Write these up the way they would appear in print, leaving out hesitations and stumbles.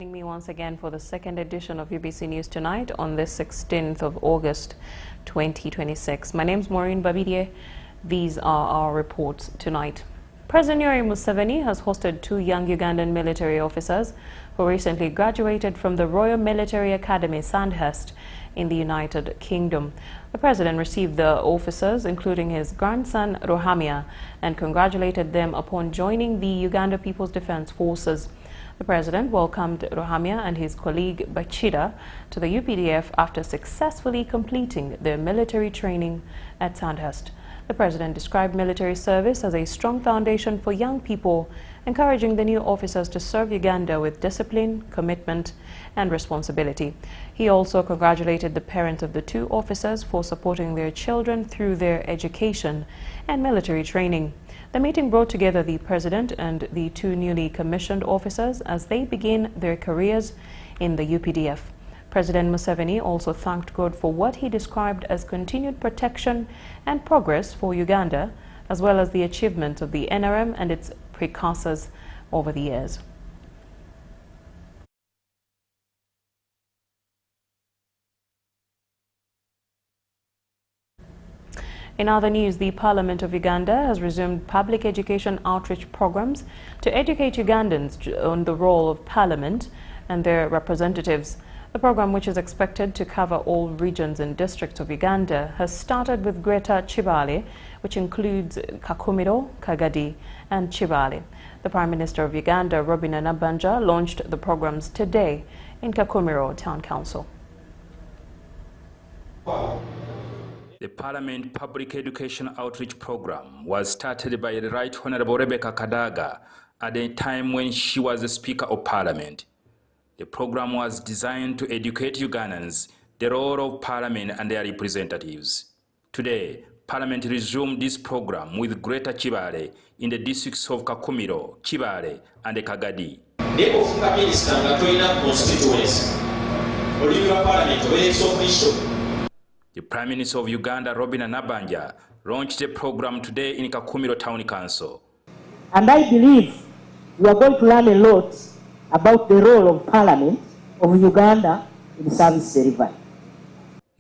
Joining me once again for the second edition of UBC News Tonight on this 16th of August 2026. My name is Moureen Babirye. These are our reports tonight. President Yoweri Museveni has hosted two young Ugandan military officers who recently graduated from the Royal Military Academy, Sandhurst, in the United Kingdom. The president received the officers, including his grandson Ruhamia, and congratulated them upon joining the Uganda People's Defence Forces. The president welcomed Ruhamia and his colleague Bachida to the UPDF after successfully completing their military training at Sandhurst. The president described military service as a strong foundation for young people, encouraging the new officers to serve Uganda with discipline, commitment, and responsibility. He also congratulated the parents of the two officers for supporting their children through their education and military training. The meeting brought together the president and the two newly commissioned officers as they begin their careers in the UPDF. President Museveni also thanked God for what he described as continued protection and progress for Uganda, as well as the achievements of the NRM and its precursors over the years. In other news, the Parliament of Uganda has resumed public education outreach programs to educate Ugandans on the role of Parliament and their representatives. The program, which is expected to cover all regions and districts of Uganda, has started with Greater Kibale, which includes Kakumiro, Kagadi and Kibale. The Prime Minister of Uganda, Robin Nabanja, launched the programs today in Kakumiro Town Council. The Parliament Public Education Outreach Program was started by the Right Honourable Rebecca Kadaga at a time when she was the Speaker of Parliament. The program was designed to educate Ugandans the role of Parliament and their representatives. Today, Parliament resumed this program with Greater Kibale in the districts of Kakumiro, Kibale and Kagadi. The Prime Minister of Uganda, Robin Nabanja, launched the program today in Kakumiro Town Council. And I believe we are going to learn a lot about the role of Parliament of Uganda in service delivery.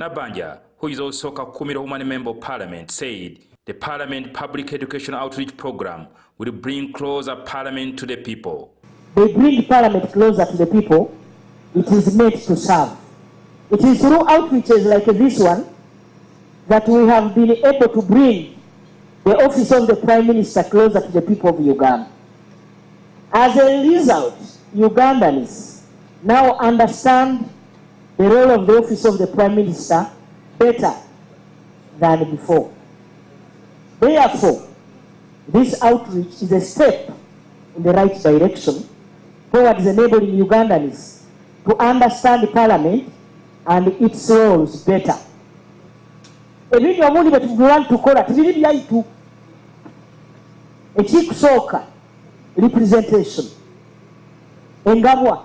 Nabanja, who is also Kakumiro Woman Member of Parliament, said the Parliament Public Education Outreach Program will bring closer Parliament to the people. They bring Parliament closer to the people. It is meant to serve. It is through outreaches like this one that we have been able to bring the office of the Prime Minister closer to the people of Uganda. As a result, Ugandans now understand the role of the office of the Prime Minister better than before. Therefore, this outreach is a step in the right direction towards enabling Ugandans to understand Parliament and its roles better. Ebintu omundi betugula tukola tibiri byaitu. Ekikusooka representation. Engabwa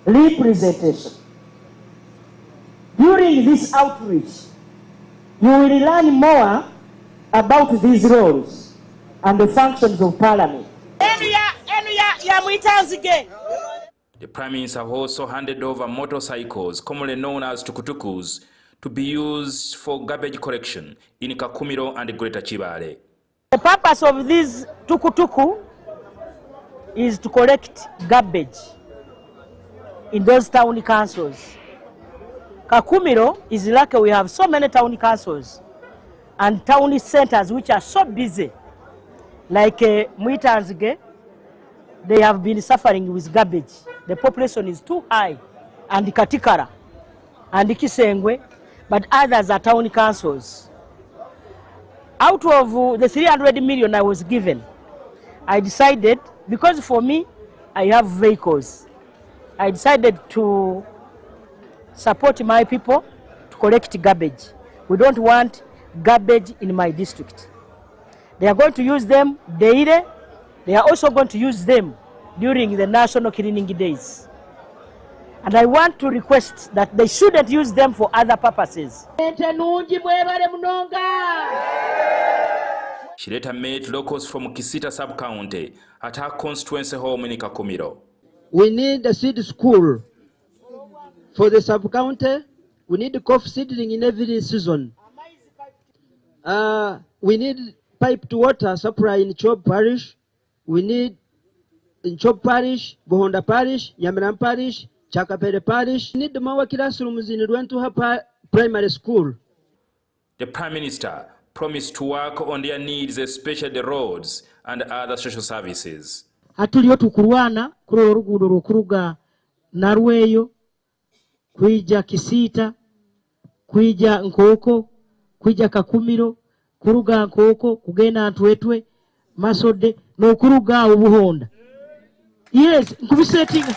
representation. During this outreach, you will learn more about these roles and the functions of Parliament. The Prime Minister also handed over motorcycles, commonly known as tukutukus, to be used for garbage collection in Kakumiro and Greater Kibale. The purpose of these tukutuku is to collect garbage in those town councils. Kakumiro is lucky we have so many town councils and town centers which are so busy. Like Mwitanzige, they have been suffering with garbage. The population is too high, and Katikara and Kisengwe, but others are town councils. Out of the 300 million I was given, I decided, because for me, I have vehicles, I decided to support my people to collect garbage. We don't want garbage in my district. They are going to use them daily. They are also going to use them during the National Cleaning Days. And I want to request that they shouldn't use them for other purposes. She later met locals from Kisita sub-county at her constituency home in Kakumiro. We need a seed school for the sub-county. We need cough seedling in every season. We need piped water supply in Chob Parish. We need in Chob Parish, Bohonda Parish, Yamaram Parish, Chakapere Parish. We need more classrooms in Rwentuha Primary School. The Prime Minister promised to work on their needs, especially the roads and other social services. Hatuliyo tukurwana kuri oruguudo rukuruga Narweyo kwija Kisita kwija Nkoko kwija Kakumiro kuruga Nkoko kugenda Ntwetwe Masode n'okuruga Obuhonda. Yes, nkubisetinga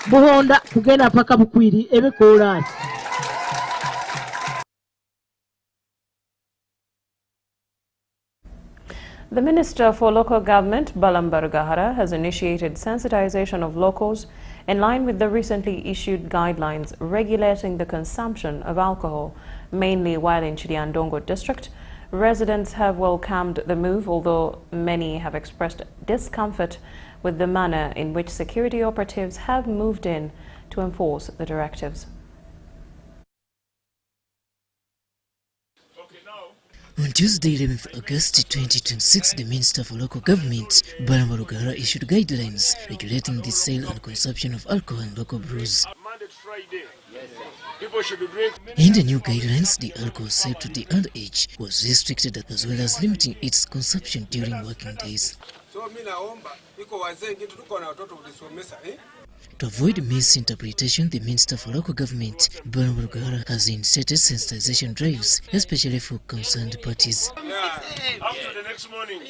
Buhonda kugenda paka Bukwiri ebekola. The Minister for Local Government, Balambargahara, has initiated sensitization of locals in line with the recently issued guidelines regulating the consumption of alcohol, mainly while in Chiriandongo district. Residents have welcomed the move, although many have expressed discomfort with the manner in which security operatives have moved in to enforce the directives. On Tuesday, 11th August 2026, the Minister for Local Government, Balambargahara, issued guidelines regulating the sale and consumption of alcohol and local brews. In the new guidelines, the alcohol sold to the underage was restricted as well as limiting its consumption during working days. To avoid misinterpretation, the Minister for Local Government, Balambargahara, has initiated sensitization drives, especially for concerned parties. Up to the next morning.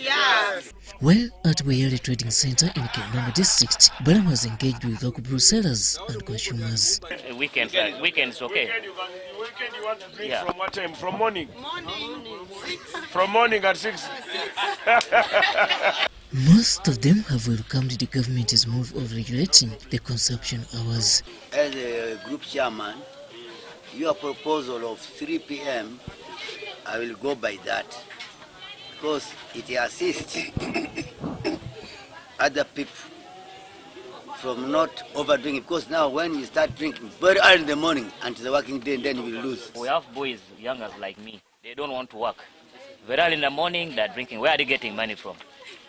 While at Wayale Trading Center in Karamoja district, Balam has engaged with local brew sellers and consumers. Weekends okay. Weekend you want to drink from what time? From morning? Morning. 6. From morning at 6. Most of them have welcomed the government's move of regulating the consumption hours. As a group chairman, your proposal of 3 p.m., I will go by that because it assists other people from not overdoing it. Because now when you start drinking very early in the morning until the working day, then you will lose. We have boys, youngers like me, they don't want to work. Very early in the morning, they're drinking. Where are they getting money from?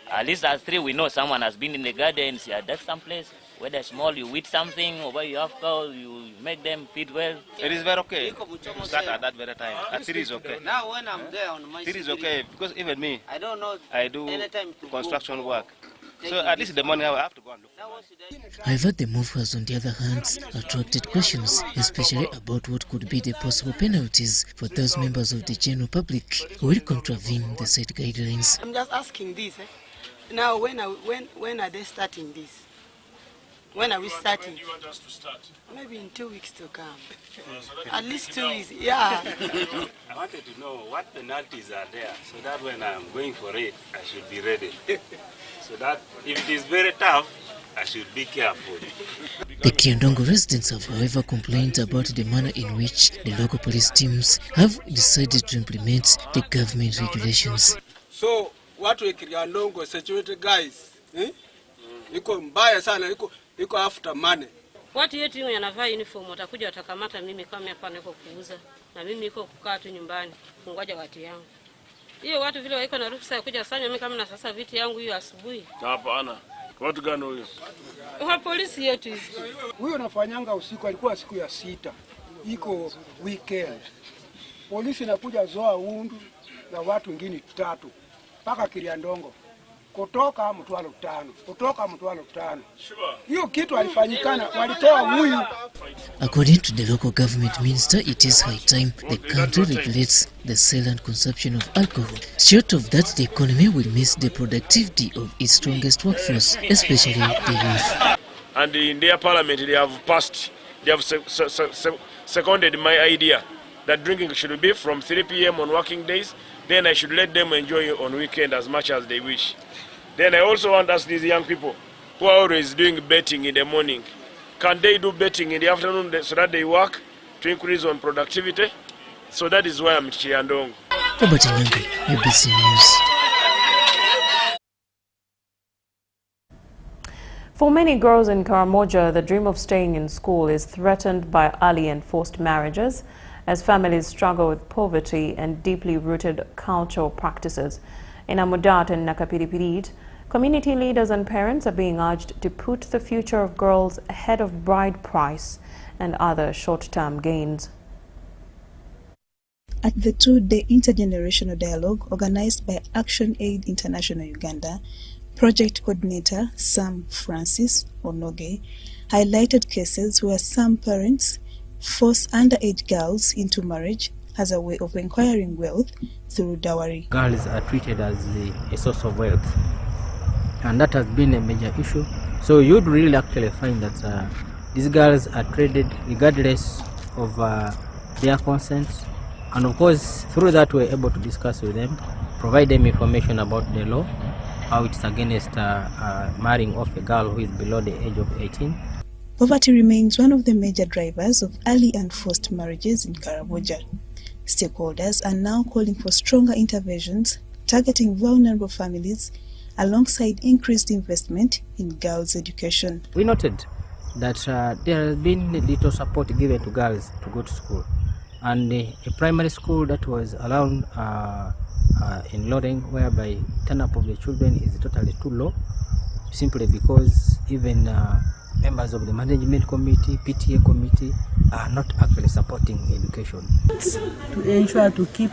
At least at 3, we know someone has been in the gardens, you are at some place, whether small, you eat something, or where you have cows, you make them feed well. It is very okay to start at that very time. At 3 is okay. Now when I'm there on my 3 is okay, because even me, I don't know, I do construction work. So at least in the morning I have to go and look. However, the move has on the other hand attracted questions, especially about what could be the possible penalties for those members of the general public who will contravene the said guidelines. I'm just asking this. Now, when are they starting this? When are we starting? When do you want us to start? Maybe in 2 weeks to come. At least 2 weeks, yeah. I wanted to know what penalties are there so that when I'm going for it, I should be ready. So that if it is very tough, I should be careful. The Kiandongo residents have, however, complained about the manner in which the local police teams have decided to implement the government regulations. So, watu wa Kiandongo security guys, iko mbaya sana, iko after money. Watu yetu yanavaa uniform, watakuja watakamata mimi kama hapa niko kuuza na mimi niko kukaa tu nyumbani kungoja watu yangu. Hiyo watu vile waiko na ruhusa ya kuja sanya mimi kama na sasa viti yangu hiyo asubuhi. Hapana. Watu gani huyo? Wa polisi yetu hizi. Huyo nafanyanga usiku, alikuwa siku ya 6. Iko weekend. Polisi nakuja zoa undu na watu wengine 3 mpaka Kiriandongo. Kutoka Mtwalo 5. Kutoka Mtwalo 5. Hiyo kitu alifanyikana, walitoa huyu. According to the local government minister, it is high time the country regulates the sale and consumption of alcohol. Short of that, the economy will miss the productivity of its strongest workforce, especially the youth. And in their parliament, they have seconded my idea that drinking should be from 3 p.m. on working days. Then I should let them enjoy on weekend as much as they wish. Then I also want to ask these young people who are always doing betting in the morning, can they do betting in the afternoon so that they work to increase on productivity? So that is why I'm Chiandong. Robert Nyango, ABC News. For many girls in Karamoja, the dream of staying in school is threatened by early and forced marriages as families struggle with poverty and deeply rooted cultural practices. In Amudat and Nakapiripirit, community leaders and parents are being urged to put the future of girls ahead of bride price and other short-term gains. At the two-day intergenerational dialogue organized by Action Aid International Uganda, Project Coordinator Sam Francis Onoge highlighted cases where some parents force underage girls into marriage as a way of acquiring wealth through dowry. Girls are treated as a source of wealth, and that has been a major issue. So you'd really actually find that these girls are traded regardless of their consent, and of course through that we're able to discuss with them, provide them information about the law, how it's against marrying off a girl who is below the age of 18. Poverty remains one of the major drivers of early and forced marriages in Karamoja. Stakeholders are now calling for stronger interventions targeting vulnerable families alongside increased investment in girls' education. We noted that there has been little support given to girls to go to school, and a primary school that was allowed in Loreng, whereby turn-up of the children is totally too low, simply because even members of the management committee, PTA committee are not actually supporting education. To ensure to keep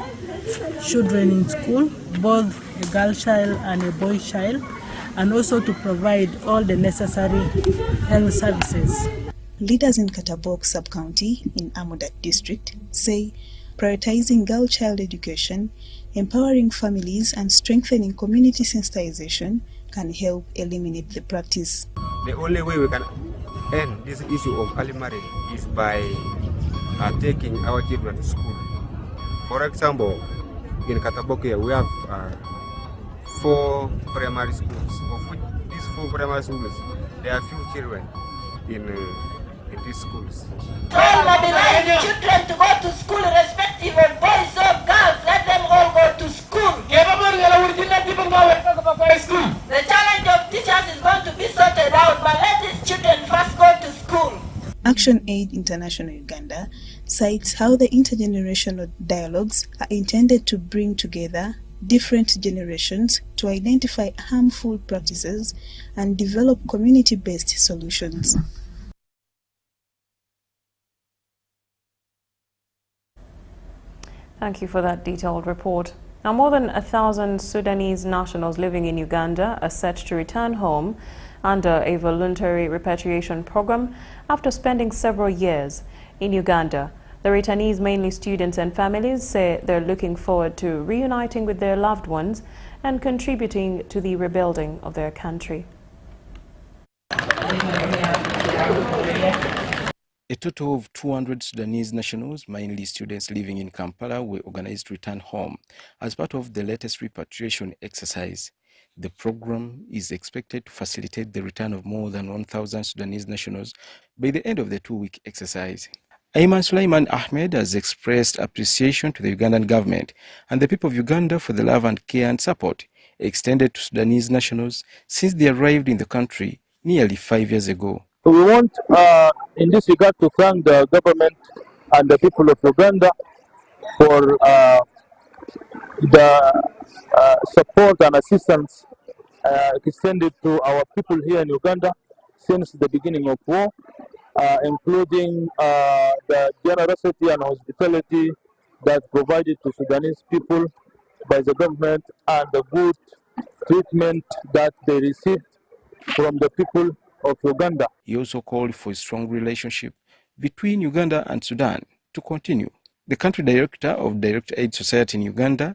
children in school, both a girl child and a boy child, and also to provide all the necessary health services. Leaders in Katabok sub-county in Amudat district say prioritizing girl child education, empowering families and strengthening community sensitization can help eliminate the practice. The only way we can end this issue of early marriage is by taking our children to school. For example, in Katabok here we have 4 primary schools. Of which these 4 primary schools, there are few children in these schools. Mobilize children to go to school irrespective of boys or girls. Let them all go to school. The challenge of teachers is going to be sorted out, but let these children first go to school. Action Aid International Uganda cites how the intergenerational dialogues are intended to bring together different generations to identify harmful practices and develop community-based solutions. Thank you for that detailed report. Now, more than 1,000 Sudanese nationals living in Uganda are set to return home under a voluntary repatriation program after spending several years in Uganda. The returnees, mainly students and families, say they're looking forward to reuniting with their loved ones and contributing to the rebuilding of their country. A total of 200 Sudanese nationals, mainly students living in Kampala, were organized to return home as part of the latest repatriation exercise. The program is expected to facilitate the return of more than 1,000 Sudanese nationals by the end of the 2-week exercise. Ayman Sulaiman Ahmed has expressed appreciation to the Ugandan government and the people of Uganda for the love and care and support extended to Sudanese nationals since they arrived in the country nearly 5 years ago. We want, in this regard, to thank the government and the people of Uganda for the support and assistance extended to our people here in Uganda since the beginning of war, including the generosity and hospitality that provided to Sudanese people by the government and the good treatment that they received from the people of Uganda. He also called for a strong relationship between Uganda and Sudan to continue. The country director of Direct Aid Society in Uganda,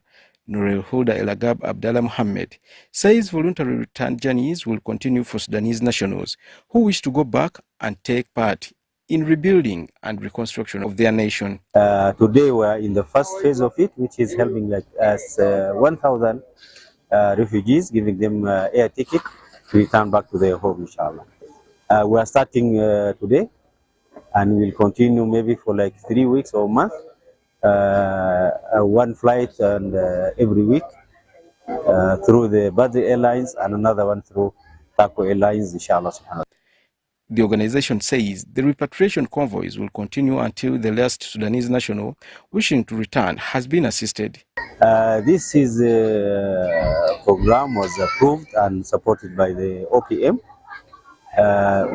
Nurel Huda Elagab Abdallah Mohammed, says voluntary return journeys will continue for Sudanese nationals who wish to go back and take part in rebuilding and reconstruction of their nation. Today we are in the first phase of it, which is helping like us 1,000 refugees, giving them air ticket to return back to their home, inshallah. We are starting today, and we will continue maybe for like 3 weeks or a month one flight and every week through the Badri Airlines and another one through Taco Airlines, inshallah. The organization says the repatriation convoys will continue until the last Sudanese national wishing to return has been assisted. This program was approved and supported by the OPM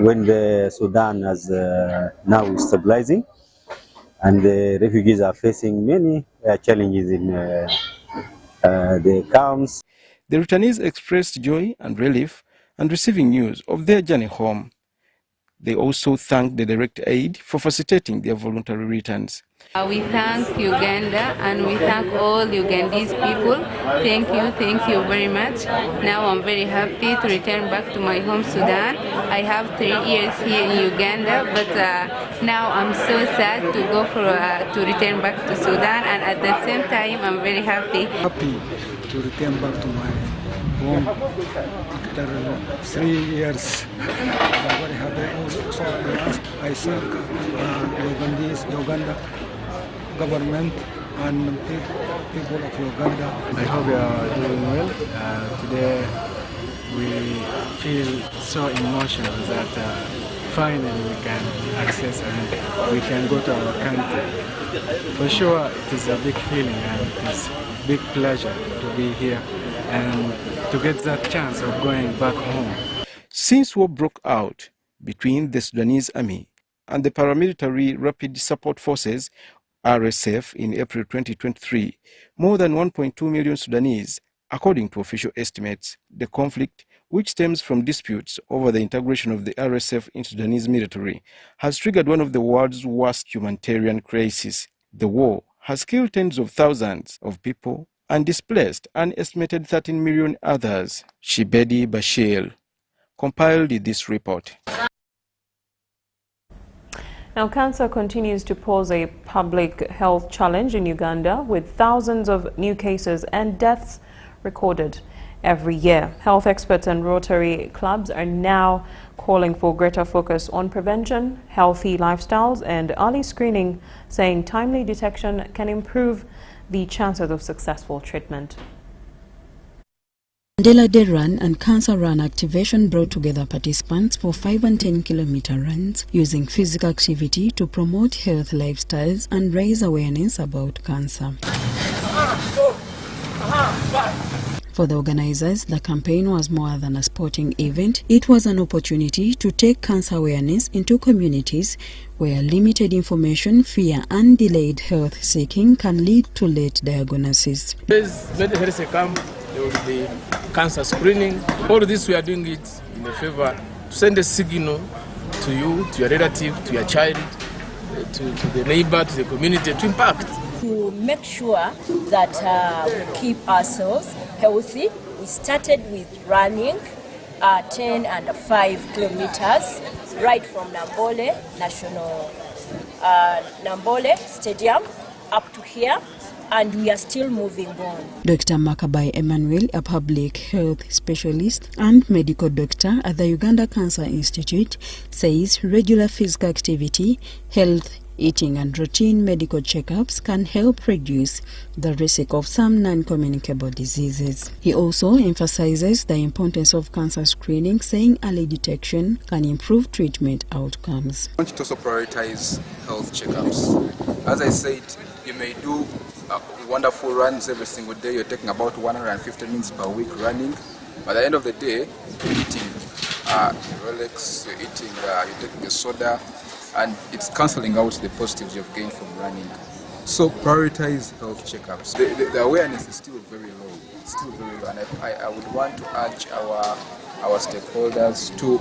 when the Sudan is now stabilizing and the refugees are facing many challenges in the camps. The returnees expressed joy and relief and receiving news of their journey home. They also thanked the direct aid for facilitating their voluntary returns. We thank Uganda and we thank all Ugandese people. Thank you very much. Now I'm very happy to return back to my home Sudan. I have 3 years here in Uganda, but now I'm so sad to go to return back to Sudan, and at the same time I'm very happy. Happy to return back to my home after 3 years. I'm very happy. Also, I thank Uganda government and people of Uganda. I hope you are doing well. Today we feel so emotional that finally we can access and we can go to our country. For sure it is a big feeling and it is a big pleasure to be here and to get that chance of going back home. Since war broke out between the Sudanese army and the paramilitary Rapid Support Forces RSF in April 2023, more than 1.2 million Sudanese, according to official estimates. The conflict, which stems from disputes over the integration of the RSF in Sudanese military, has triggered one of the world's worst humanitarian crises. The war has killed tens of thousands of people and displaced an estimated 13 million others. Shibedi Bashir compiled this report. Now, cancer continues to pose a public health challenge in Uganda, with thousands of new cases and deaths recorded every year. Health experts and Rotary clubs are now calling for greater focus on prevention, healthy lifestyles, and early screening, saying timely detection can improve the chances of successful treatment. Mandela Day Run and Cancer Run activation brought together participants for 5 and 10 kilometer runs using physical activity to promote health lifestyles and raise awareness about cancer. For the organizers, the campaign was more than a sporting event. It was an opportunity to take cancer awareness into communities where limited information, fear, and delayed health seeking can lead to late diagnosis. There will be cancer screening. All this we are doing it in the favor to send a signal to you, to your relative, to your child, to the neighbor, to the community, to impact. To make sure that we keep ourselves healthy, we started with running 10 and 5 kilometers right from Nambole Stadium up to here. And we are still moving on. Dr. Makabai Emmanuel, a public health specialist and medical doctor at the Uganda Cancer Institute, says regular physical activity, health, eating and routine medical checkups can help reduce the risk of some non-communicable diseases. He also emphasizes the importance of cancer screening, saying early detection can improve treatment outcomes. I want to also prioritize health checkups. As I said, you may do wonderful runs every single day. You're taking about 150 minutes per week running. By the end of the day, you're eating Rolex, you're taking a soda, and it's cancelling out the positives you've gained from running. So prioritize health checkups. The awareness is still very low. It's still very low, and I would want to urge our stakeholders to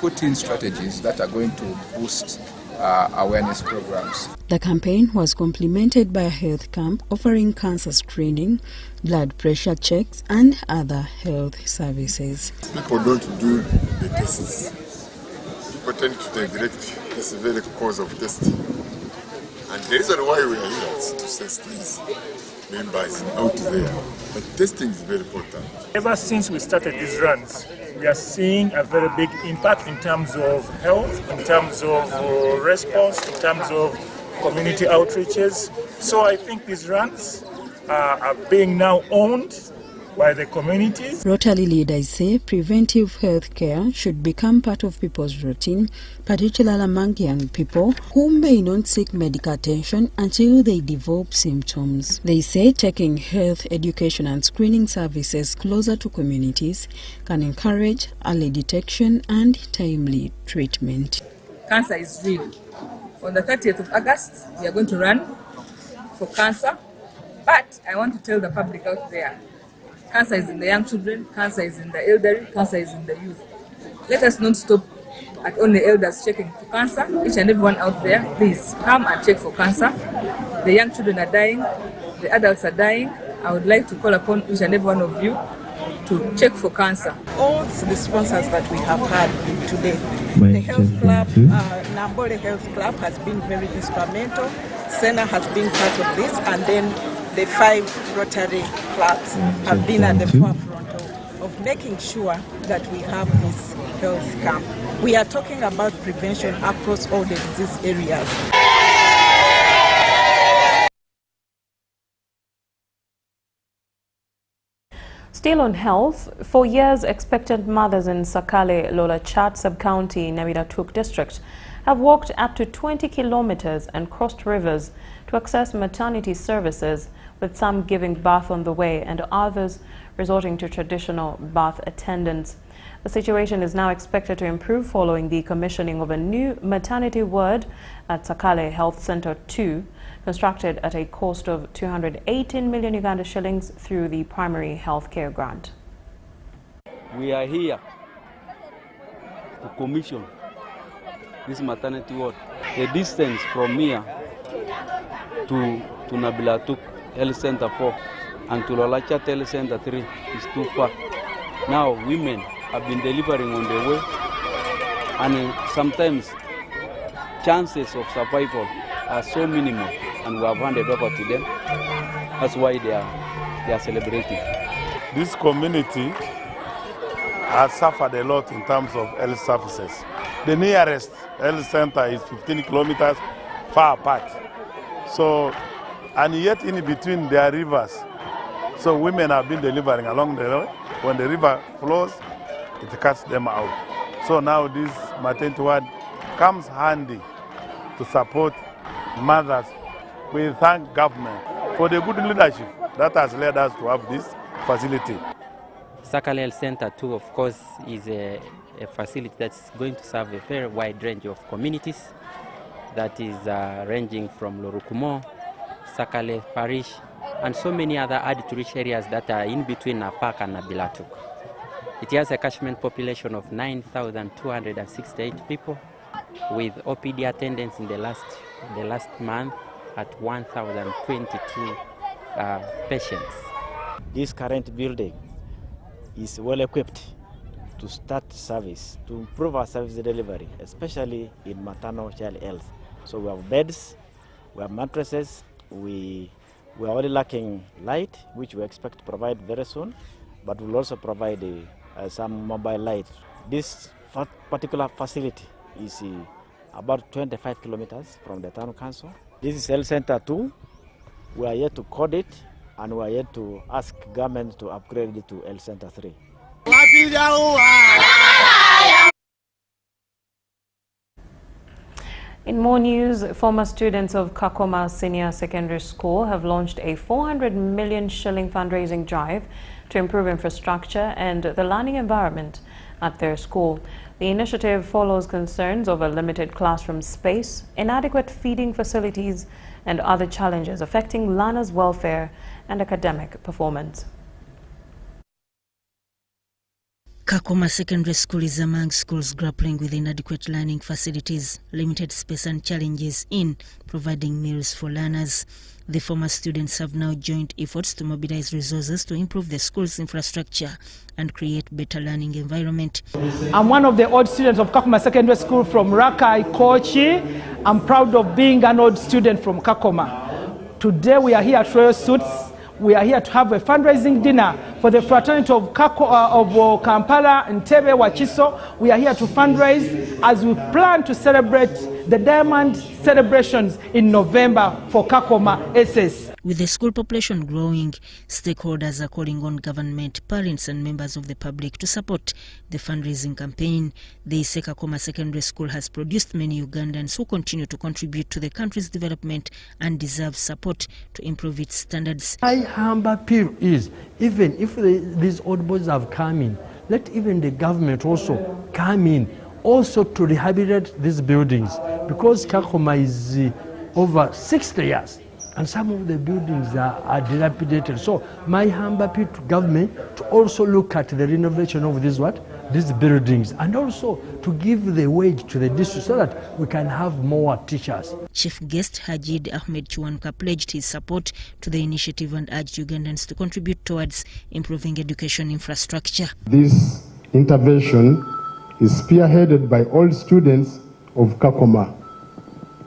put in strategies that are going to boost awareness programs. The campaign was complemented by a health camp offering cancer screening, blood pressure checks, and other health services. People don't do the tests. People tend to neglect this very cause of testing. And the reason why we are here is to sensitize members out there. But testing is very important. Ever since we started these runs, we are seeing a very big impact in terms of health, in terms of response, in terms of community outreaches. So I think these runs are being now owned by the communities. Rotary leaders say preventive health care should become part of people's routine, particularly among young people who may not seek medical attention until they develop symptoms. They say taking health education and screening services closer to communities can encourage early detection and timely treatment. Cancer is real. On the 30th of August, we are going to run for cancer, but I want to tell the public out there, cancer is in the young children, cancer is in the elderly, cancer is in the youth. Let us not stop at only elders checking for cancer. Each and everyone out there, please come and check for cancer. The young children are dying, the adults are dying. I would like to call upon each and every one of you to check for cancer. All the sponsors that we have had today, the health club, Nambole Health Club has been very instrumental. Sena has been part of this, and then the 5 Rotary clubs have been at the forefront of making sure that we have this health camp. We are talking about prevention across all the disease areas. Still on health, for years expectant mothers in Sakale Lolachat sub-county in Naminatuk district have walked up to 20 kilometers and crossed rivers to access maternity services, with some giving birth on the way and others resorting to traditional birth attendants. The situation is now expected to improve following the commissioning of a new maternity ward at Sakale Health Center 2, constructed at a cost of 218 million Uganda shillings through the Primary Healthcare Grant. We are here to commission this maternity ward. The distance from here to Nabilatuk Health Center 4 and to Lolachat Health Center 3 is too far. Now women have been delivering on the way, and sometimes chances of survival are so minimal, and we have handed over to them. That's why they are celebrating. This community has suffered a lot in terms of health services. The nearest health center is 15 kilometers far apart. So, and yet in between there are rivers. So women have been delivering along the road. When the river flows, it cuts them out. So now this maternity ward comes handy to support mothers. We thank government for the good leadership that has led us to have this facility. Sakale Health Center 2, of course, is a facility that's going to serve a very wide range of communities. That is ranging from Lorukumo, Sakale Parish, and so many other add-to-rich areas that are in between Napak and Nabilatuk. It has a catchment population of 9,268 people, with OPD attendance in the last month at 1,022 patients. This current building is well equipped to start service, to improve our service delivery, especially in maternal child health. So we have beds, we have mattresses, we are only lacking light, which we expect to provide very soon, but we'll also provide some mobile light. This particular facility is about 25 kilometers from the town council. This is Health Center 2. We are yet to code it, and we are yet to ask government to upgrade it to Health Center 3. In more news, former students of Kakoma Senior Secondary School have launched a 400 million shilling fundraising drive to improve infrastructure and the learning environment at their school. The initiative follows concerns over limited classroom space, inadequate feeding facilities, and other challenges affecting learners' welfare and academic performance. Kakoma Secondary School is among schools grappling with inadequate learning facilities, limited space and challenges in providing meals for learners. The former students have now joined efforts to mobilize resources to improve the school's infrastructure and create better learning environment. I'm one of the old students of Kakoma Secondary School from Rakai, Kochi. I'm proud of being an old student from Kakoma. Today we are here at Royal Suits. We are here to have a fundraising dinner for the fraternity of Kampala and Tebe Wachiso. We are here to fundraise as we plan to celebrate the Diamond celebrations in November for Kakoma SS. With the school population growing, stakeholders are calling on government, parents and members of the public to support the fundraising campaign. They say Kakoma Secondary School has produced many Ugandans who continue to contribute to the country's development and deserve support to improve its standards. My humble appeal is, even if these old boys have come in, let even the government also come in, also to rehabilitate these buildings, because Kakoma is over 60 years. And some of the buildings are dilapidated. So my humble appeal to government to also look at the renovation of these buildings, and also to give the wage to the district so that we can have more teachers. Chief guest Hajid Ahmed Chiwanuka pledged his support to the initiative and urged Ugandans to contribute towards improving education infrastructure. This intervention is spearheaded by all students of Kakoma.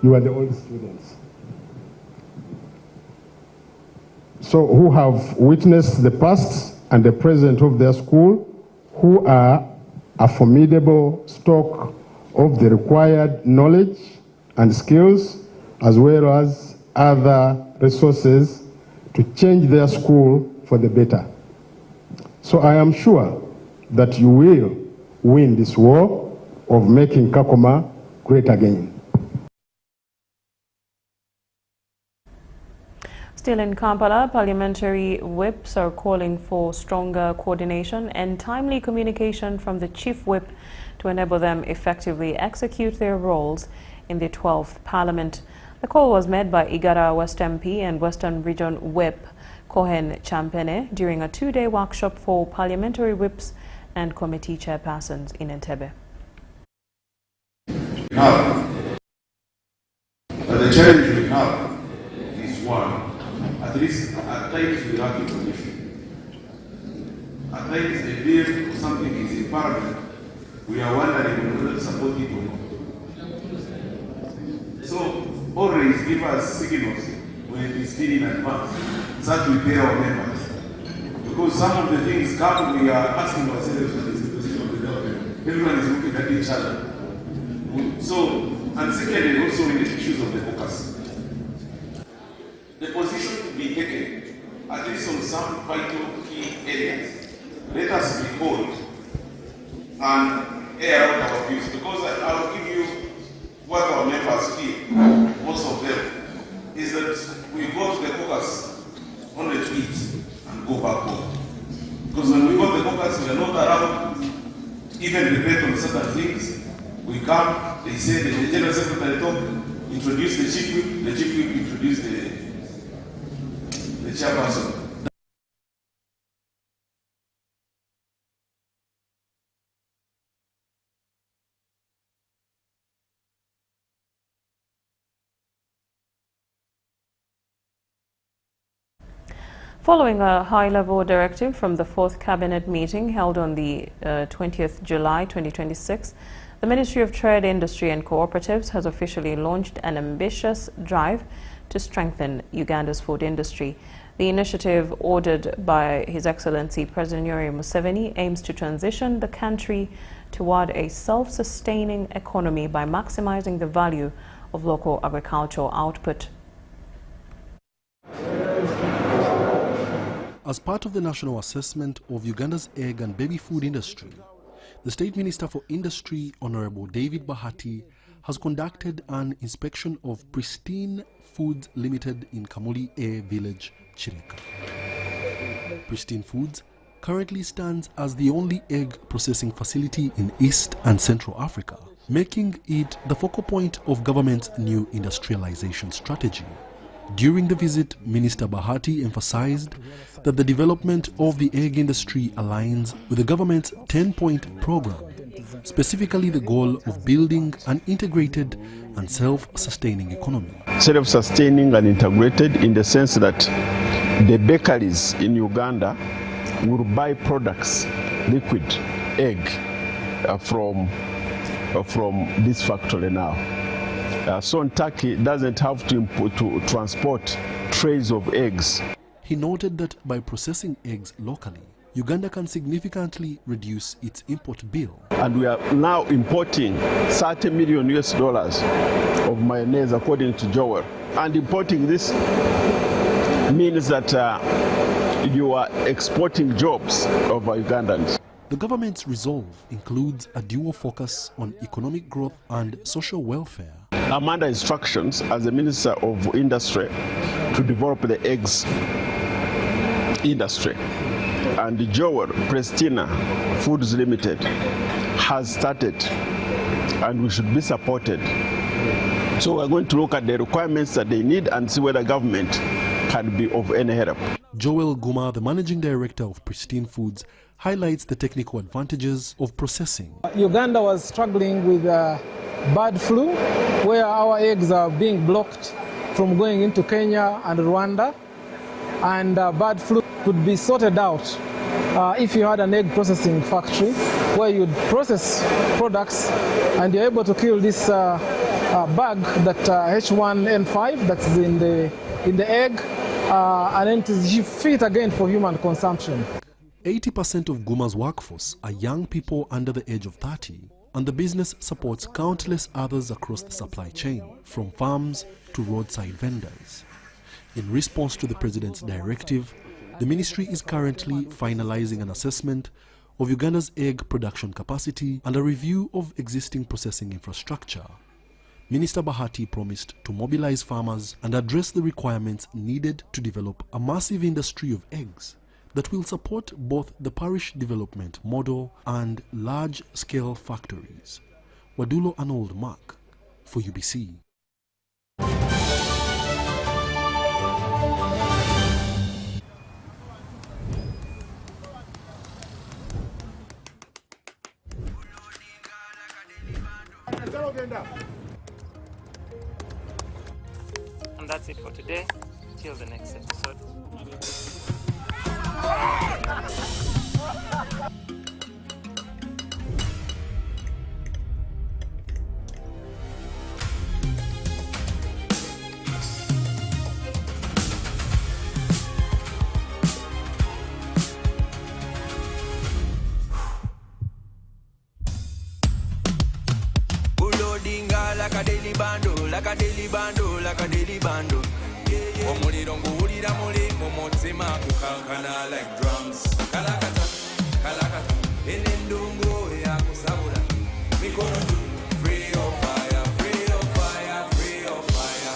You are the old students. So who have witnessed the past and the present of their school, who are a formidable stock of the required knowledge and skills, as well as other resources to change their school for the better. So I am sure that you will win this war of making Kakoma great again. Still in Kampala, parliamentary whips are calling for stronger coordination and timely communication from the chief whip to enable them effectively execute their roles in the 12th Parliament. The call was made by Igara West MP and Western Region Whip Cohen Champene during a two-day workshop for parliamentary whips and committee chairpersons in Entebbe. The challenge we have is one. At least at times we lack information. At times a bill or something is in Parliament, we are wondering whether to support it or not. So always give us signals when it is still in advance, so that we pay our members. Because some of the things come, we are asking ourselves what is the position of the government. Everyone is looking at each other. So, and secondly, also in the issues of the focus. The position to be taken, at least on some vital key areas, let us be bold and air out our views, because I'll give you what our members feel, most of them, is that we go to the caucus only to eat and go back home. Because when we go to the caucus, we are not allowed to even debate on certain things. We come, they say the General Secretary talk, introduce the Chief Whip introduce the chairperson. Following a high-level directive from the 4th Cabinet meeting held on the 20th July 2026, the Ministry of Trade, Industry and Cooperatives has officially launched an ambitious drive to strengthen Uganda's food industry. The initiative, ordered by His Excellency President Yoweri Museveni, aims to transition the country toward a self-sustaining economy by maximizing the value of local agricultural output. As part of the national assessment of Uganda's egg and baby food industry, the State Minister for Industry, Honorable David Bahati, has conducted an inspection of Pristine Foods Limited in Kamuli A Village, Chireka. Pristine Foods currently stands as the only egg processing facility in East and Central Africa, making it the focal point of government's new industrialization strategy. During the visit, Minister Bahati emphasized that the development of the egg industry aligns with the government's 10-point program, specifically the goal of building an integrated and self-sustaining economy. Self-sustaining and integrated in the sense that the bakeries in Uganda will buy products, liquid egg, from this factory now. So Turkey doesn't have to transport trays of eggs. He noted that by processing eggs locally, Uganda can significantly reduce its import bill. And we are now importing $30 million of mayonnaise, according to Joel. And importing this means that you are exporting jobs of Ugandans. The government's resolve includes a dual focus on economic growth and social welfare. I'm under instructions as the Minister of Industry to develop the eggs industry. And Joel Prestina Foods Limited has started, and we should be supported. So we're going to look at the requirements that they need and see whether government can be of any help. Joel Guma, the managing director of Pristine Foods, highlights the technical advantages of processing. Uganda was struggling with bird flu, where our eggs are being blocked from going into Kenya and Rwanda, and bird flu could be sorted out if you had an egg processing factory where you'd process products and you're able to kill this bug, that H1N5 that's in the egg, and then it is fit again for human consumption. 80% of Guma's workforce are young people under the age of 30, and the business supports countless others across the supply chain, from farms to roadside vendors. In response to the President's directive, the ministry is currently finalizing an assessment of Uganda's egg production capacity and a review of existing processing infrastructure. Minister Bahati promised to mobilize farmers and address the requirements needed to develop a massive industry of eggs that will support both the parish development model and large-scale factories. Wadulo Arnold Mark for UBC. And that's it for today. Till the next episode. Like a daily bando, like a daily bando, like a daily bando. Omuliro nguwulira muli mu mutima kukankana like drums. Kalakata, kalakata, enendungu ya kusabula. Mikono juu, free of fire, free of fire, free of fire.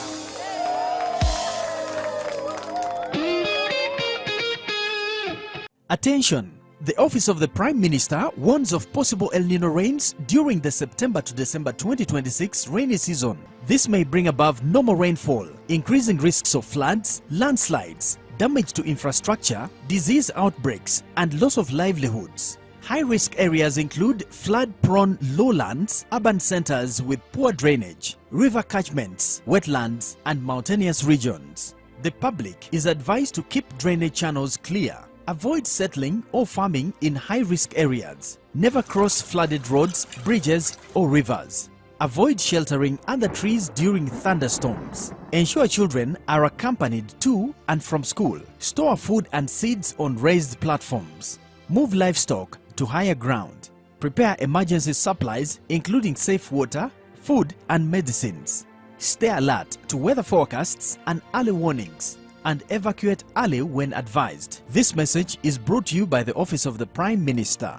Attention! The Office of the Prime Minister warns of possible El Nino rains during the September to December 2026 rainy season. This may bring above normal rainfall, increasing risks of floods, landslides, damage to infrastructure, disease outbreaks, and loss of livelihoods. High-risk areas include flood-prone lowlands, urban centers with poor drainage, river catchments, wetlands, and mountainous regions. The public is advised to keep drainage channels clear. Avoid settling or farming in high-risk areas. Never cross flooded roads, bridges, or rivers. Avoid sheltering under trees during thunderstorms. Ensure children are accompanied to and from school. Store food and seeds on raised platforms. Move livestock to higher ground. Prepare emergency supplies including safe water, food, and medicines. Stay alert to weather forecasts and early warnings, and evacuate early when advised. This message is brought to you by the Office of the Prime Minister.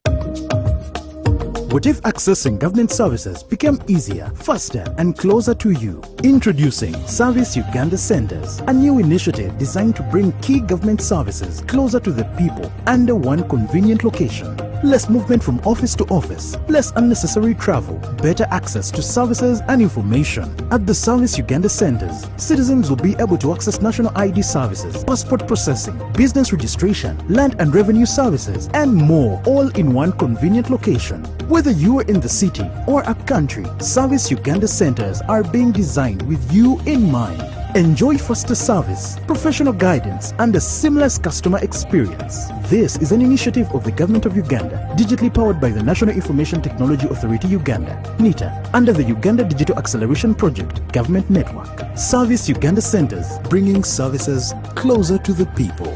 What if accessing government services became easier, faster, and closer to you? Introducing Service Uganda Centers, a new initiative designed to bring key government services closer to the people under one convenient location. Less movement from office to office, less unnecessary travel, better access to services and information. At the Service Uganda Centers, citizens will be able to access national ID services, passport processing, business registration, land and revenue services, and more, all in one convenient location. Whether you are in the city or upcountry, Service Uganda Centers are being designed with you in mind. Enjoy faster service, professional guidance, and a seamless customer experience. This is an initiative of the Government of Uganda, digitally powered by the National Information Technology Authority Uganda, NITA, under the Uganda Digital Acceleration Project Government Network. Service Uganda Centers, bringing services closer to the people.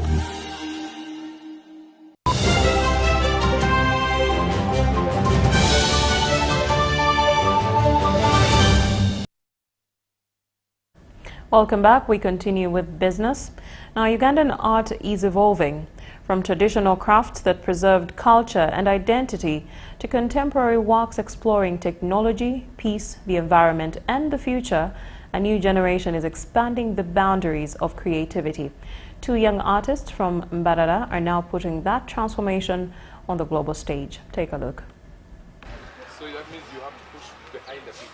Welcome back. We continue with business. Now, Ugandan art is evolving from traditional crafts that preserved culture and identity to contemporary works exploring technology, peace, the environment, and the future. A new generation is expanding the boundaries of creativity. Two young artists from Mbarara are now putting that transformation on the global stage. Take a look. So that means you have to push behind the people.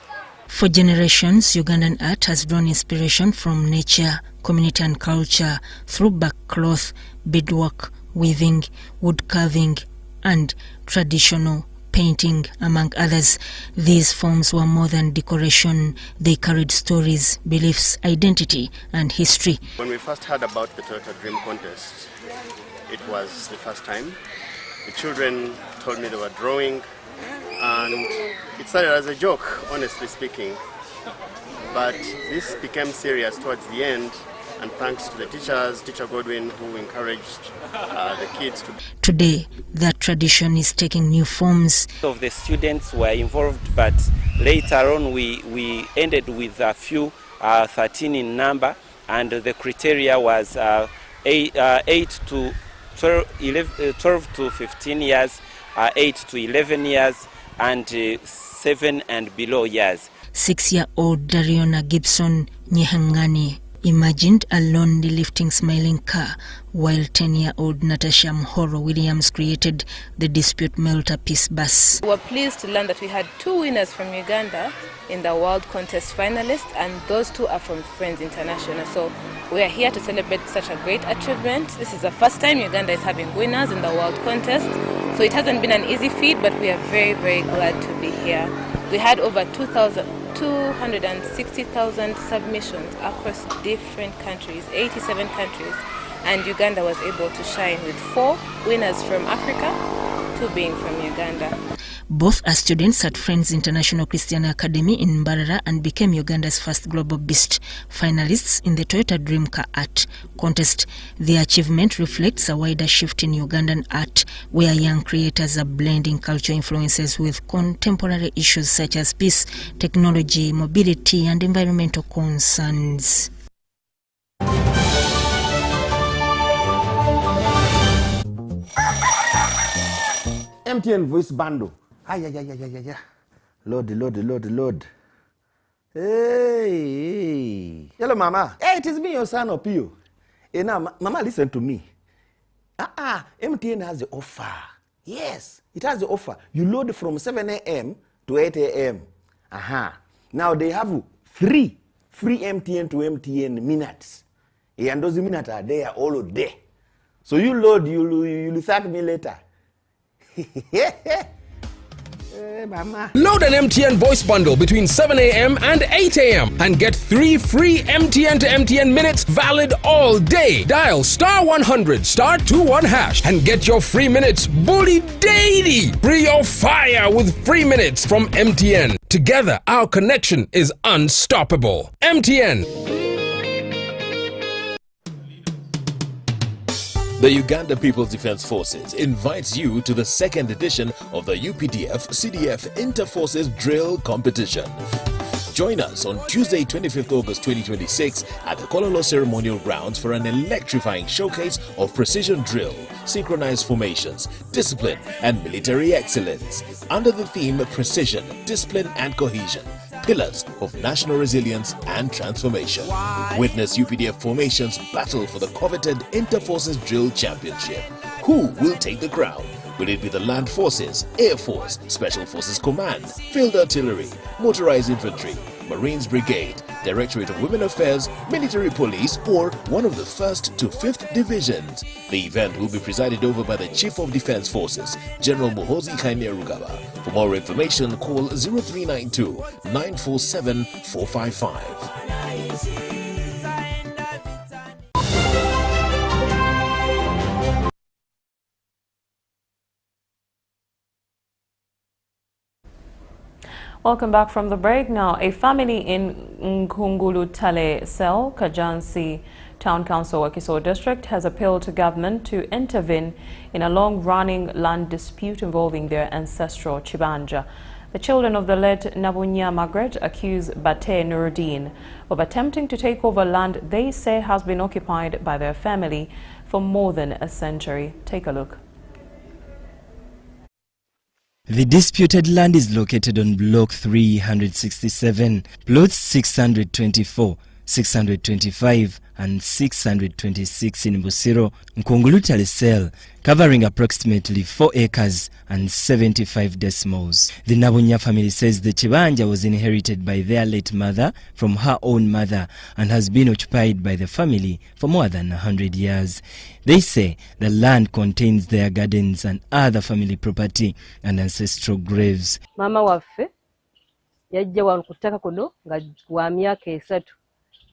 For generations, Ugandan art has drawn inspiration from nature, community and culture through backcloth, beadwork, weaving, wood carving, and traditional painting, among others. These forms were more than decoration. They carried stories, beliefs, identity, and history. When we first heard about the Toyota Dream Contest, it was the first time. The children told me they were drawing, and it started as a joke, honestly speaking. But this became serious towards the end, and thanks to the teachers, Teacher Godwin, who encouraged the kids to... Today, that tradition is taking new forms. Of the students were involved, but later on we ended with a few, 13 in number, and the criteria was 8 to 12 to 15 years, 8 to 11 years, and 7 and below years. 6-year-old Dariona Gibson Nyehangani imagined a lonely lifting smiling car, while 10-year-old Natasha Mhoro Williams created the dispute melter peace bus. We were pleased to learn that we had 2 winners from Uganda in the World Contest finalists, and those 2 are from Friends International. So we are here to celebrate such a great achievement. This is the first time Uganda is having winners in the World Contest, so it hasn't been an easy feat, but we are very, very glad to be here. We had over 260,000 submissions across different countries, 87 countries, and Uganda was able to shine with 4 winners from Africa, 2 being from Uganda. Both are students at Friends International Christian Academy in Mbarara and became Uganda's first Global Beast finalists in the Toyota Dream Car Art Contest. The achievement reflects a wider shift in Ugandan art, where young creators are blending cultural influences with contemporary issues such as peace, technology, mobility, and environmental concerns. MTN voice bundle. Load. Hey. Hello, Mama. Hey, it is me, your son, Opio. Hey, now, Mama, listen to me. MTN has the offer. Yes, it has the offer. You load from 7 a.m. to 8 a.m. Now, they have free MTN to MTN minutes. And those minutes are there all day. So you load, you'll thank me later. Hey, Mama. Load an MTN voice bundle between 7 a.m. and 8 a.m. and get 3 free MTN to MTN minutes valid all day. Dial *100 *21# and get your free minutes bully daily. Free or fire with free minutes from MTN. Together, our connection is unstoppable. MTN. The Uganda People's Defense Forces invites you to the 2nd edition of the UPDF CDF Inter-Forces Drill Competition. Join us on Tuesday, 25th August 2026 at the Kololo Ceremonial Grounds for an electrifying showcase of precision drill, synchronized formations, discipline, and military excellence. Under the theme Precision, Discipline, and Cohesion, Pillars of National Resilience and Transformation. Witness UPDF formations battle for the coveted Inter-Forces Drill Championship. Who will take the crown? Will it be the Land Forces, Air Force, Special Forces Command, Field Artillery, Motorized Infantry, Marines Brigade, Directorate of Women Affairs, Military Police, or one of the 1st to 5th Divisions? The event will be presided over by the Chief of Defense Forces, General Muhoozi Kainerugaba. For more information, call 0392 947 455. Welcome back from the break. Now, a family in Nkungulutale Cell, Kajansi Town Council, Wakiso District, has appealed to government to intervene in a long-running land dispute involving their ancestral Chibanja. The children of the late Nabunya Margaret accuse Bate Nuruddin of attempting to take over land they say has been occupied by their family for more than a century. Take a look. The disputed land is located on Block 367, plots 624, 625 and 626 in Busiro, Nkungulutale Cell, covering approximately 4 acres and 75 decimals. The Nabunya family says the Chibanja was inherited by their late mother from her own mother and has been occupied by the family for more than 100 years. They say the land contains their gardens and other family property and ancestral graves. Mama waffe yajja wano kutaka kuno nga wa myaka 3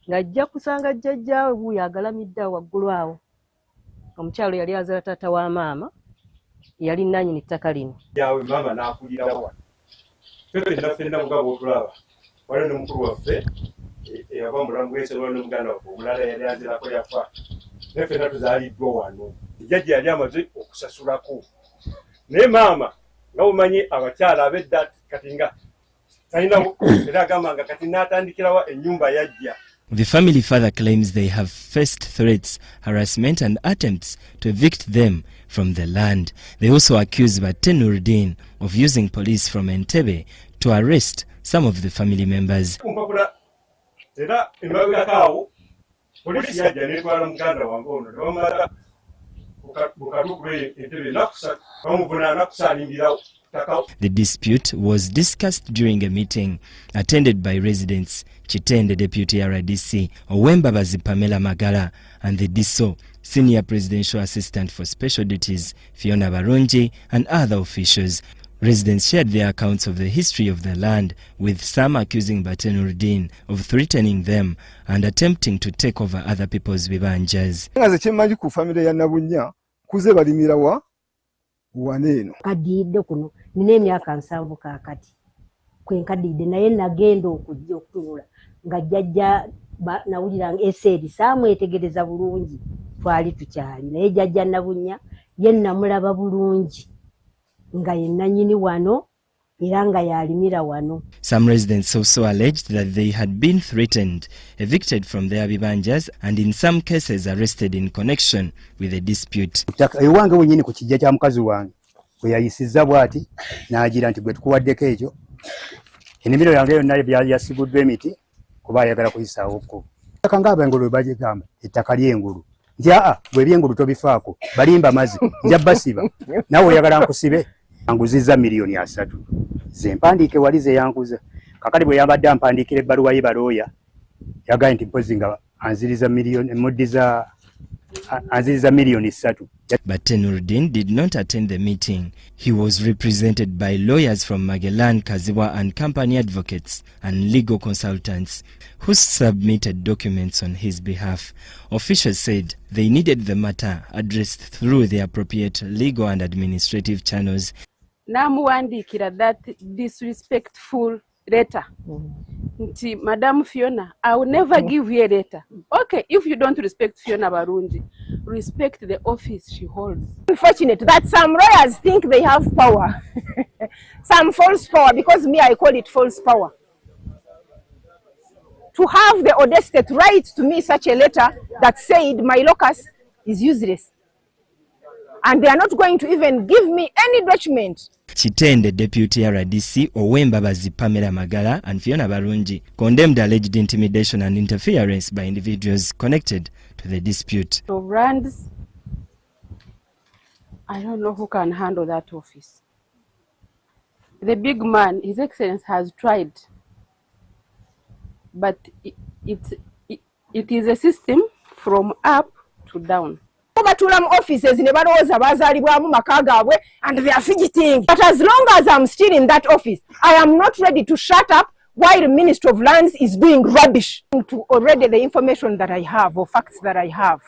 ngajja kusanga jjajjaawe buuyo agalamidde waggulu awo. Omukyalo yali azaala taata wa maama yali nannyini ttaka lino. Yawe maama n'akulira wano. Ffenna mugabo otulaba. Waliwo n'omukulu waffe eyava mulamu wese waliwo n'omuganda waffe omulala yali azirako yafa. Naye ffenna tuzaaliddwa wano. Jjajja yali amaze okusasulako. Naye maama nga bumanyi abakyala ab'edda kati nga talinawo era agamba nga kati n'atandikirawo ennyumba yajja. The family father claims they have faced threats, harassment and attempts to evict them from the land. They also accuse Bate Nuruddin of using police from Entebbe to arrest some of the family members. The dispute was discussed during a meeting attended by residents, Chitende Deputy RDC, Owembabazi Pamela Magala, and the DISO, Senior Presidential Assistant for Special Duties, Fiona Barungi, and other officials. Residents shared their accounts of the history of the land, with some accusing Bate Nuruddin of threatening them and attempting to take over other people's bibanjas. Kadidde kuno nina emyaka 7 kaakati kwenkadidde naye nagenda okujja okutunula nga jjajja nawulira eseeri saamwetegereza bulungi twali tukyali naye jjajja Nabunya ye namulaba bulungi nga ye nannyini wano era nga yalimira wano. Some residents also alleged that they had been threatened, evicted from their bibanjas, and in some cases arrested in connection with the dispute. Ewange wenyini ku kijja kya mukazi wange bwe yayisizza bw'ati n'agira nti gwe tukuwaddeko ekyo ennimiro yange yonna yasibuddwa emiti kuba ayagala kuyisaawo ko. Ettaka ng'abengulu bagigamba ettaka ly'engulu nti bwe by'engulu tobifaako balimba mazi nja basiba nawe oyagala nkusibe. Anguzizza miliyoni 3 zempandiike wali ze yanguza kakati bwe yabadde ampandiikira ebbaluwa ye balooya yagaye nti mpozi nga anziriza miliyoni muddiza anziriza miliyoni 3. Bate Nuruddin did not attend the meeting. He was represented by lawyers from Magellan, Kaziwa and company advocates and legal consultants who submitted documents on his behalf. Officials said they needed the matter addressed through the appropriate legal and administrative channels. Namuwandikira that disrespectful letter. Nti Madam Fiona, I will never give you a letter. Okay, if you don't respect Fiona Barungi, respect the office she holds. Unfortunate that some lawyers think they have power. Some false power, because me I call it false power. To have the audacity to write to me such a letter that said my locus is useless. And they are not going to even give me any document. Chitende Deputy RDC Owembabazi Pamela Magala and Fiona Barungi condemned alleged intimidation and interference by individuals connected to the dispute. So Rands, I don't know who can handle that office. The big man, His Excellency, has tried, but it is a system from up to down. Offices ne balowooza bazaalibwamu maka gaabwe and they are fidgeting. But as long as I'm still in that office, I am not ready to shut up while the Minister of Lands is doing rubbish. To already the information that I have or facts that I have,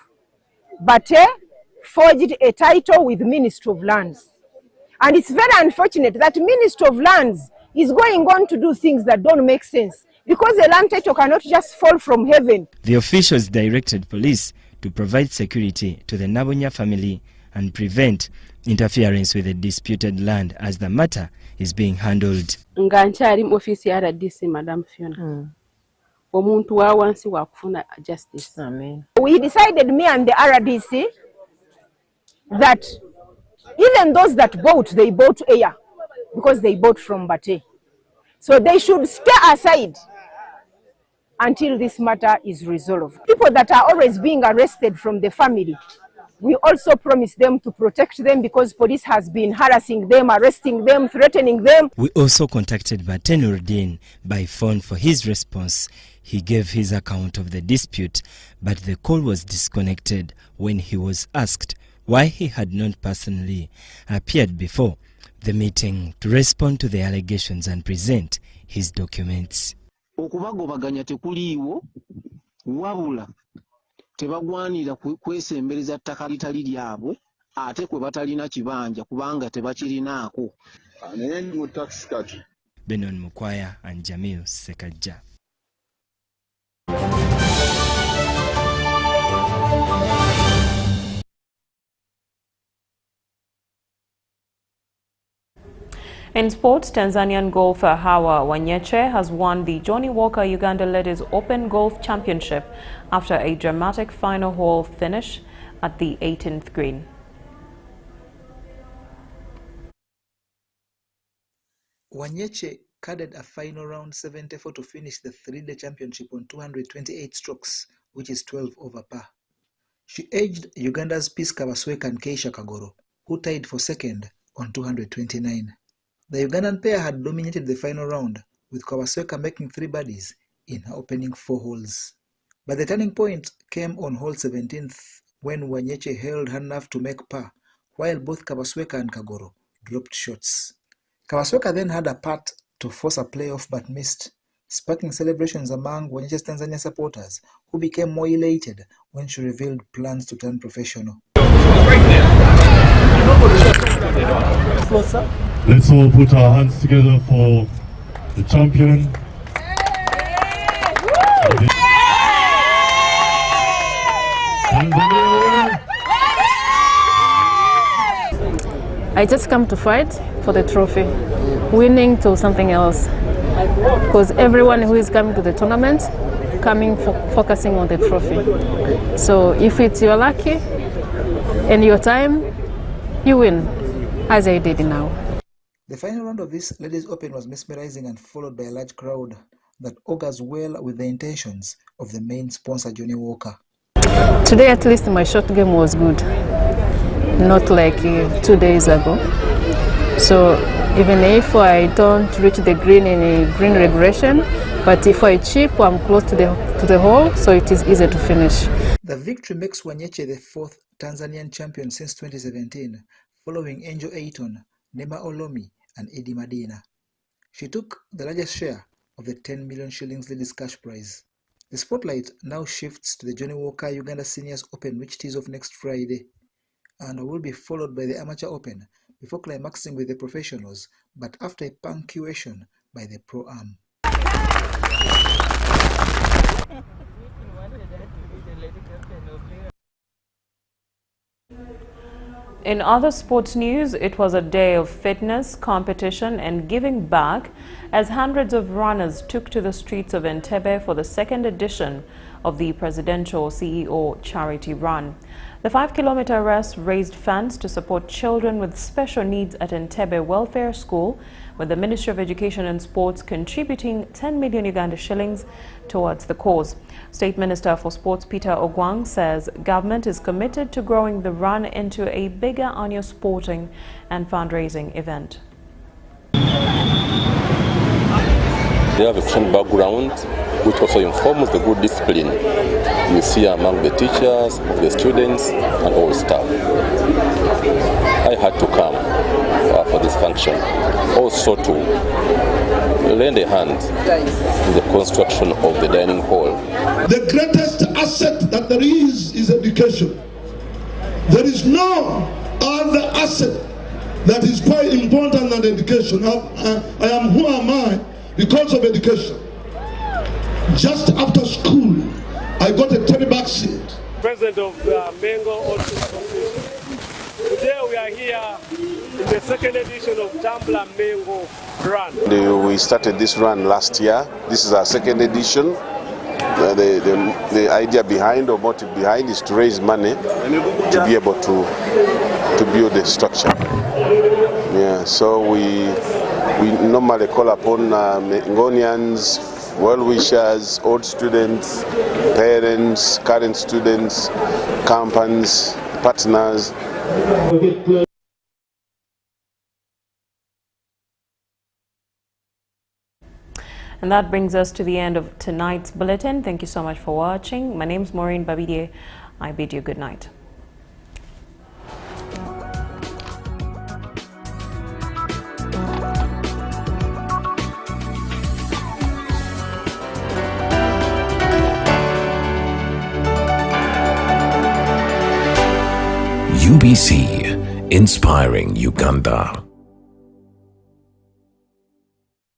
Bate forged a title with Minister of Lands. And it's very unfortunate that Minister of Lands is going on to do things that don't make sense, because the land title cannot just fall from heaven. The officials directed police to provide security to the Nabunya family and prevent interference with the disputed land as the matter is being handled. Nga nkyali mu office ya RDC, Madam Fiona. Omuntu wa wansi wa kufuna justice. Amen. We decided, me and the RDC, that even those that bought, they bought air because they bought from Bate. So they should stay aside until this matter is resolved. People that are always being arrested from the family, we also promise them to protect them because police has been harassing them, arresting them, threatening them. We also contacted Maternal by phone for his response. He gave his account of the dispute, but the call was disconnected when he was asked why he had not personally appeared before the meeting to respond to the allegations and present his documents. Okubagobaganya tekuliiwo wabula tebagwanira kwesembereza ttaka litali lyabwe ate kwe batalina kibanja kubanga tebakirinaako. Benon Mukwaya and Jamil Sekajja. In sports, Tanzanian golfer Hawa Wanyeche has won the Johnny Walker Uganda Ladies Open Golf Championship after a dramatic final hole finish at the 18th green. Wanyeche carded a final round 74 to finish the three-day championship on 228 strokes, which is 12 over par. She edged Uganda's Peace Kabasweka and Keisha Kagoro, who tied for second on 229. The Ugandan pair had dominated the final round, with Kabasweka making 3 birdies in her opening 4 holes. But the turning point came on hole 17th when Wanyeche held her nerve to make par, while both Kabasweka and Kagoro dropped shots. Kabasweka then had a putt to force a playoff but missed, sparking celebrations among Wanyeche's Tanzania supporters, who became more elated when she revealed plans to turn professional. Let's all put our hands together for the champion. I just come to fight for the trophy, winning to something else. Because everyone who is coming to the tournament, focusing on the trophy. So if it's your lucky and your time, you win, as I did now. The final round of this Ladies Open was mesmerizing and followed by a large crowd that augurs well with the intentions of the main sponsor, Johnny Walker. Today at least my short game was good, not like 2 days ago. So even if I don't reach the green in a green regression, but if I chip, I'm close to the hole, so it is easy to finish. The victory makes Wanyeche the 4th Tanzanian champion since 2017, following Angel Ayton, Nema Olomi, and Eddie Madina. She took the largest share of the 10 million shillings ladies cash prize. The spotlight now shifts to the Johnny Walker Uganda Seniors Open, which tees off next Friday, and will be followed by the Amateur Open before climaxing with the professionals, but after a punctuation by the Pro-Am. In other sports news, it was a day of fitness, competition and giving back as hundreds of runners took to the streets of Entebbe for the 2nd edition of the Presidential CEO Charity Run. The 5-kilometer race raised funds to support children with special needs at Entebbe Welfare School, with the Ministry of Education and Sports contributing 10 million Uganda shillings towards the cause. State Minister for Sports Peter Ogwang says government is committed to growing the run into a bigger annual sporting and fundraising event. They have a strong background which also informs the good discipline you see among the teachers, the students and all staff. I had to come for this function also to lend a hand in the construction of the dining hall. The greatest asset that there is education. There is no other asset that is quite important than education. I am who am I because of education. Just after school, I got a 10 back seat. President of Mengo also Today we are here in the second edition of Tambla Mango Run. We started this run last year. This is our second edition. The idea behind or motive behind is to raise money to be able to build the structure. Yeah, so we normally call upon Ngonians, well-wishers, old students, parents, current students, companies, partners. And that brings us to the end of tonight's bulletin. Thank you so much for watching. My name is Moureen Babirye. I bid you good night. UBC, inspiring Uganda.